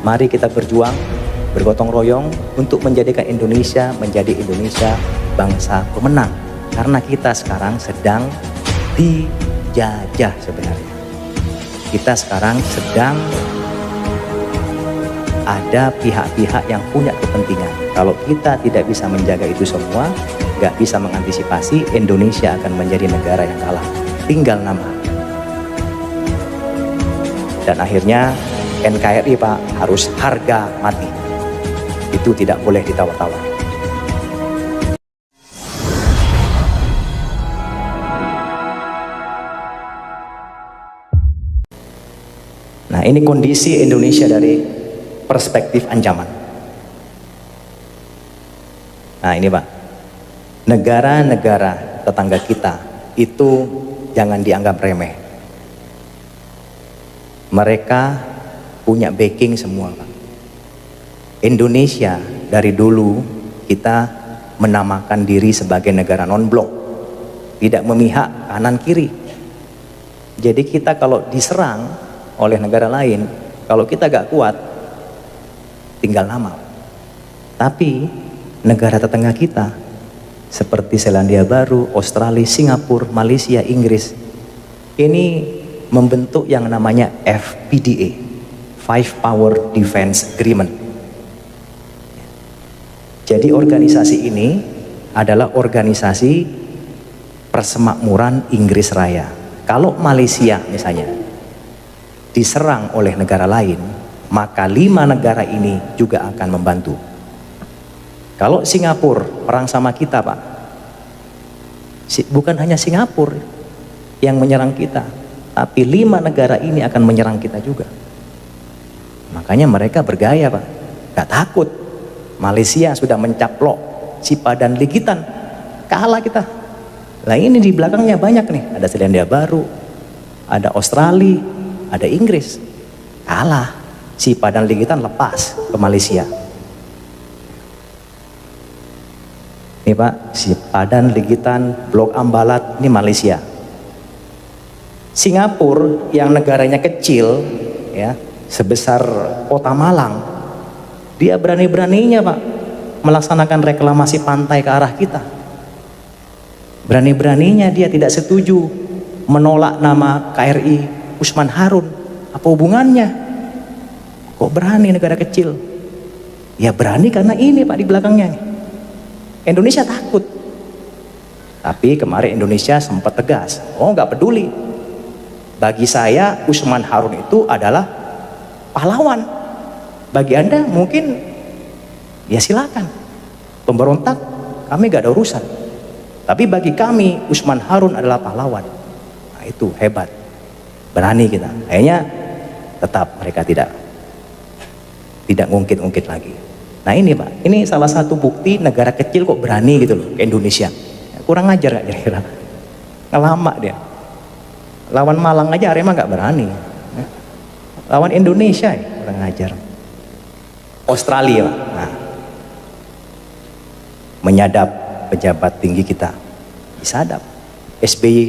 Mari kita berjuang, bergotong royong untuk menjadikan Indonesia menjadi Indonesia bangsa pemenang. Karena kita sekarang sedang dijajah sebenarnya. Kita sekarang sedang ada pihak-pihak yang punya kepentingan. Kalau kita tidak bisa menjaga itu semua, nggak bisa mengantisipasi, Indonesia akan menjadi negara yang kalah. Tinggal nama. Dan akhirnya NKRI Pak harus harga mati. Itu tidak boleh ditawar-tawar. Nah, ini kondisi Indonesia dari perspektif ancaman. Nah, ini Pak, negara-negara tetangga kita itu jangan dianggap remeh. Mereka punya backing semua Pak. Indonesia dari dulu kita menamakan diri sebagai negara non-blok, tidak memihak kanan kiri. Jadi kita kalau diserang oleh negara lain, kalau kita gak kuat, tinggal nama. Tapi negara tetangga kita seperti Selandia Baru, Australia, Singapura, Malaysia, Inggris, ini membentuk yang namanya FPDA, Five Power Defense Agreement. Jadi organisasi ini adalah organisasi persemakmuran Inggris Raya. Kalau Malaysia misalnya diserang oleh negara lain, maka 5 negara ini juga akan membantu. Kalau Singapura perang sama kita Pak, bukan hanya Singapura yang menyerang kita, tapi 5 negara ini akan menyerang kita juga. Makanya mereka bergaya Pak, gak takut. Malaysia sudah mencaplok Sipadan Ligitan, kalah kita. Nah ini di belakangnya banyak nih, ada Selandia Baru, ada Australia, ada Inggris, kalah. Sipadan Ligitan lepas ke Malaysia. Ini Pak, Sipadan Ligitan, Blok Ambalat, ini Malaysia. Singapura yang negaranya kecil ya, sebesar kota Malang, dia berani-beraninya Pak melaksanakan reklamasi pantai ke arah kita. Berani-beraninya dia tidak setuju menolak nama KRI Usman Harun. Apa hubungannya? Kok berani negara kecil? Ya berani karena ini Pak di belakangnya. Indonesia takut. Tapi kemarin Indonesia sempat tegas. Oh nggak peduli. Bagi saya Usman Harun itu adalah pahlawan. Bagi Anda mungkin ya silakan. Pemberontak kami gak ada urusan. Tapi bagi kami Usman Harun adalah pahlawan. Nah itu hebat. Berani kita. Akhirnya tetap mereka tidak ngungkit-ngungkit lagi. Nah ini Pak, ini salah satu bukti negara kecil kok berani gitu loh ke Indonesia. Kurang ajar gak kira-kira? Ngelama dia. Lawan Malang aja Arema gak berani. Lawan Indonesia ya kurang ajar. Australia Pak. Nah, menyadap pejabat tinggi kita, disadap. SBY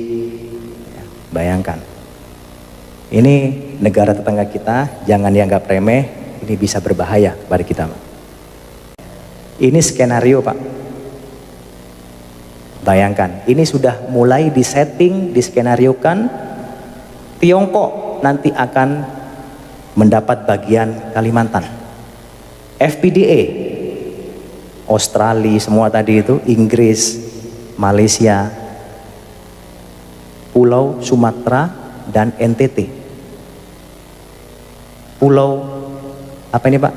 ya, bayangkan ini negara tetangga kita, jangan dianggap remeh, ini bisa berbahaya kepada kita Pak. Ini skenario Pak, bayangkan ini sudah mulai disetting, diskenariokan. Tiongkok nanti akan mendapat bagian Kalimantan. FPDA, Australia semua tadi itu, Inggris, Malaysia, Pulau Sumatera dan NTT. Pulau apa ini Pak?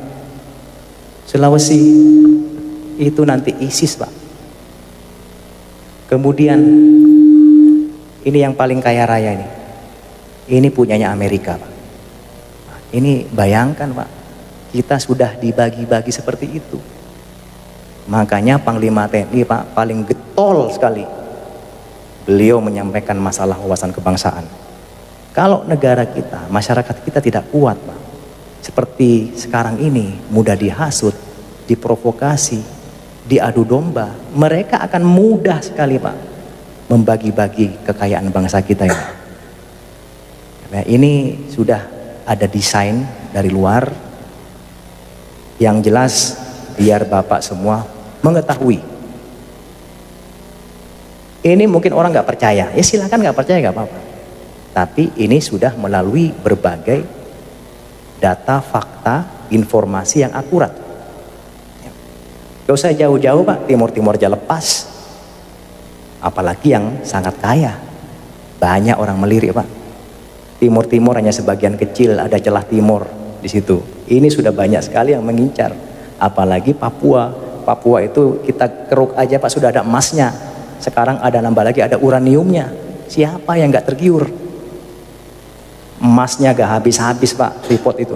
Sulawesi itu nanti ISIS Pak. Kemudian ini yang paling kaya raya ini. Ini punyanya Amerika Pak. Ini bayangkan Pak, kita sudah dibagi-bagi seperti itu. Makanya Panglima TNI Pak paling getol sekali. Beliau menyampaikan masalah wawasan kebangsaan. Kalau negara kita, masyarakat kita tidak kuat Pak, seperti sekarang ini, mudah dihasut, diprovokasi, diadu domba, mereka akan mudah sekali Pak membagi-bagi kekayaan bangsa kita ini. Nah, ini sudah ada desain dari luar, Yang jelas biar Bapak semua mengetahui. Ini mungkin orang nggak percaya, ya silakan nggak percaya nggak apa-apa. Tapi ini sudah melalui berbagai data, fakta, informasi yang akurat. Gak usah jauh-jauh Pak, Timur-Timur aja lepas. Apalagi yang sangat kaya. Banyak orang melirik Pak. Timur-Timur hanya sebagian kecil, ada celah timur di situ. Ini sudah banyak sekali yang mengincar. Apalagi Papua. Papua itu kita keruk aja Pak, sudah ada emasnya. Sekarang ada nambah lagi, ada uraniumnya. Siapa yang nggak tergiur? Emasnya gak habis-habis Pak, Freeport itu.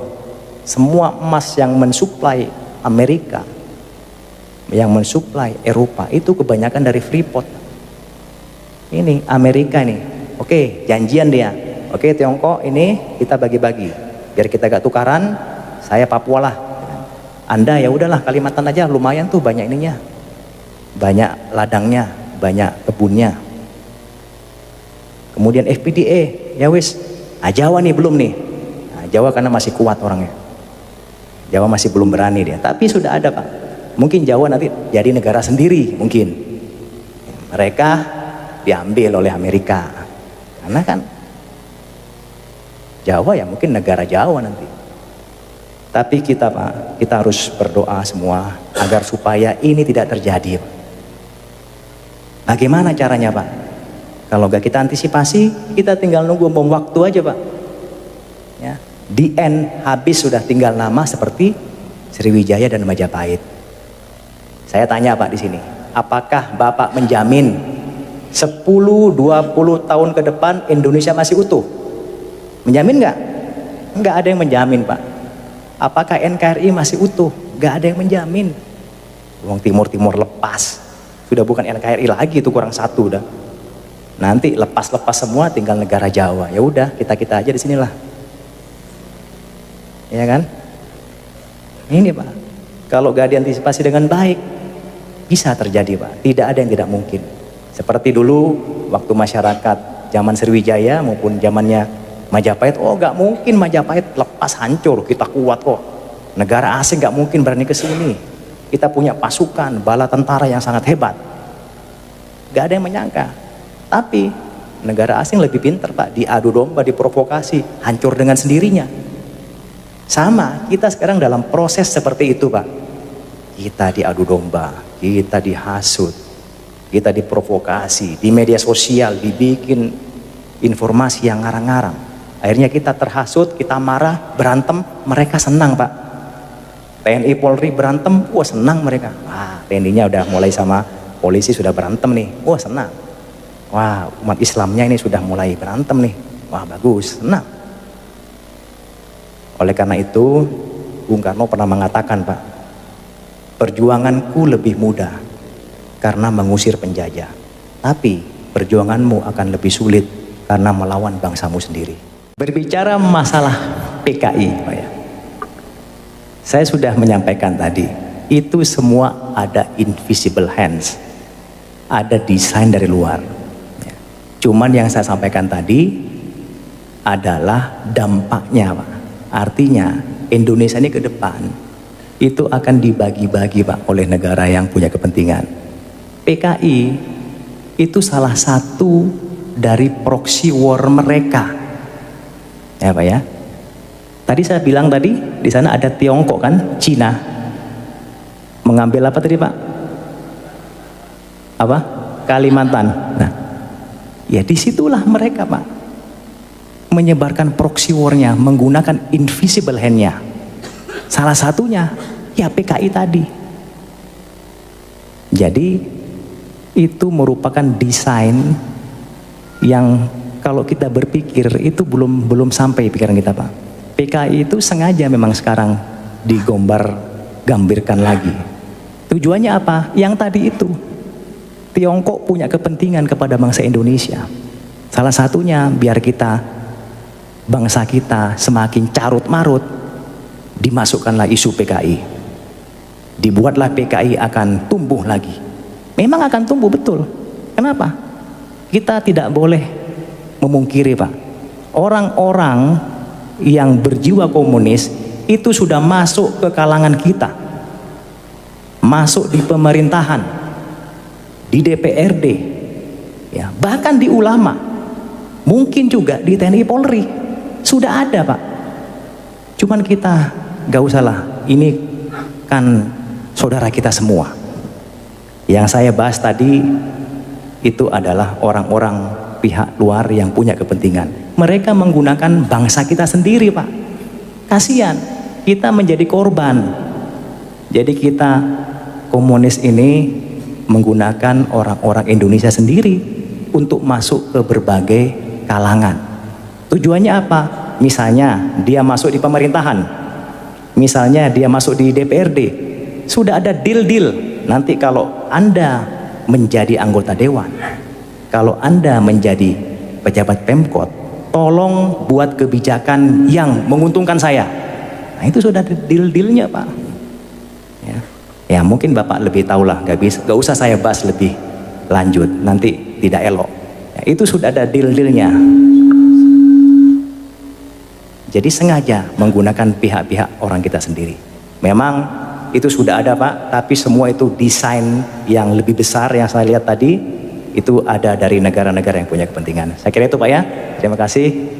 Semua emas yang mensuplai Amerika, yang mensuplai Eropa, itu kebanyakan dari Freeport. Ini Amerika nih, oke janjian dia, oke Tiongkok ini kita bagi-bagi, biar kita gak tukaran, saya Papua lah. Anda ya udahlah Kalimantan aja, lumayan tuh banyak ininya, banyak ladangnya, banyak kebunnya. Kemudian FPDA, ya wis, Jawa nih belum nih. Nah, Jawa karena masih kuat orangnya. Jawa masih belum berani dia, tapi sudah ada Pak. Mungkin Jawa nanti jadi negara sendiri mungkin. Mereka diambil oleh Amerika. Karena kan Jawa ya mungkin negara Jawa nanti. Tapi kita Pak, kita harus berdoa semua agar supaya ini tidak terjadi Pak. Bagaimana caranya Pak? Kalau gak kita antisipasi, kita tinggal nunggu bom waktu aja Pak. Ya, di end habis sudah tinggal nama seperti Sriwijaya dan Majapahit. Saya tanya Pak di sini, apakah Bapak menjamin 10-20 tahun ke depan Indonesia masih utuh? Menjamin nggak? Nggak ada yang menjamin Pak. Apakah NKRI masih utuh? Nggak ada yang menjamin. Uang Timur-Timur lepas, sudah bukan NKRI lagi, itu kurang satu dah. Nanti lepas-lepas semua tinggal negara Jawa. Ya udah, kita-kita aja di sinilah. Ya kan? Ini Pak. Kalau gak diantisipasi dengan baik, bisa terjadi Pak. Tidak ada yang tidak mungkin. Seperti dulu waktu masyarakat zaman Sriwijaya maupun zamannya Majapahit, oh gak mungkin Majapahit lepas hancur, kita kuat kok. Negara asing gak mungkin berani ke sini. Kita punya pasukan, bala tentara yang sangat hebat. Gak ada yang menyangka. Tapi negara asing lebih pintar Pak, diadu domba, diprovokasi, hancur dengan sendirinya. Sama, kita sekarang dalam proses seperti itu Pak. Kita diadu domba, kita dihasut, kita diprovokasi, di media sosial dibikin informasi yang ngarang-ngarang. Akhirnya kita terhasut, kita marah, berantem, mereka senang Pak. TNI Polri berantem, wah senang mereka. Wah, TNI-nya udah mulai sama polisi sudah berantem nih, wah senang. Wah, umat Islamnya ini sudah mulai berantem nih. Wah, bagus, senang. Oleh karena itu, Bung Karno pernah mengatakan, Pak, perjuanganku lebih mudah karena mengusir penjajah. Tapi perjuanganmu akan lebih sulit karena melawan bangsamu sendiri. Berbicara masalah PKI, Pak ya. Saya sudah menyampaikan tadi, itu semua ada invisible hands. Ada desain dari luar. Cuman yang saya sampaikan tadi adalah dampaknya Pak. Artinya Indonesia ini ke depan itu akan dibagi-bagi Pak oleh negara yang punya kepentingan. PKI itu salah satu dari proxy war mereka. Ya Pak ya. Tadi saya bilang tadi di sana ada Tiongkok kan, Cina. Mengambil apa tadi Pak? Apa? Kalimantan. Nah, ya disitulah mereka Pak menyebarkan proxy war-nya menggunakan invisible hand-nya. Salah satunya ya PKI tadi. Jadi itu merupakan desain yang kalau kita berpikir itu belum sampai pikiran kita Pak. PKI itu sengaja memang sekarang digambirkan lagi. Tujuannya apa? Yang tadi itu. Tiongkok punya kepentingan kepada bangsa Indonesia. Salah satunya biar kita, bangsa kita semakin carut marut, dimasukkanlah isu PKI. Dibuatlah PKI akan tumbuh lagi. Memang akan tumbuh betul. Kenapa? Kita tidak boleh memungkiri Pak. Orang-orang yang berjiwa komunis itu sudah masuk ke kalangan kita, masuk di pemerintahan, di DPRD, ya, bahkan di ulama, mungkin juga di TNI Polri sudah ada, Pak. Cuman kita gak usah lah, ini kan saudara kita semua. Yang saya bahas tadi itu adalah orang-orang pihak luar yang punya kepentingan. Mereka menggunakan bangsa kita sendiri, Pak. Kasihan, kita menjadi korban. Jadi kita komunis ini menggunakan orang-orang Indonesia sendiri untuk masuk ke berbagai kalangan. Tujuannya apa? Misalnya dia masuk di pemerintahan, misalnya dia masuk di DPRD, sudah ada deal-deal. Nanti kalau Anda menjadi anggota dewan, kalau Anda menjadi pejabat Pemkot, tolong buat kebijakan yang menguntungkan saya. Nah, itu sudah ada deal-dealnya, Pak. Ya mungkin Bapak lebih tahu lah, gak usah saya bahas lebih lanjut, nanti tidak elok. Ya, itu sudah ada deal-dealnya. Jadi sengaja menggunakan pihak-pihak orang kita sendiri. Memang itu sudah ada, Pak, tapi semua itu desain yang lebih besar yang saya lihat tadi, itu ada dari negara-negara yang punya kepentingan. Saya kira itu, Pak, ya. Terima kasih.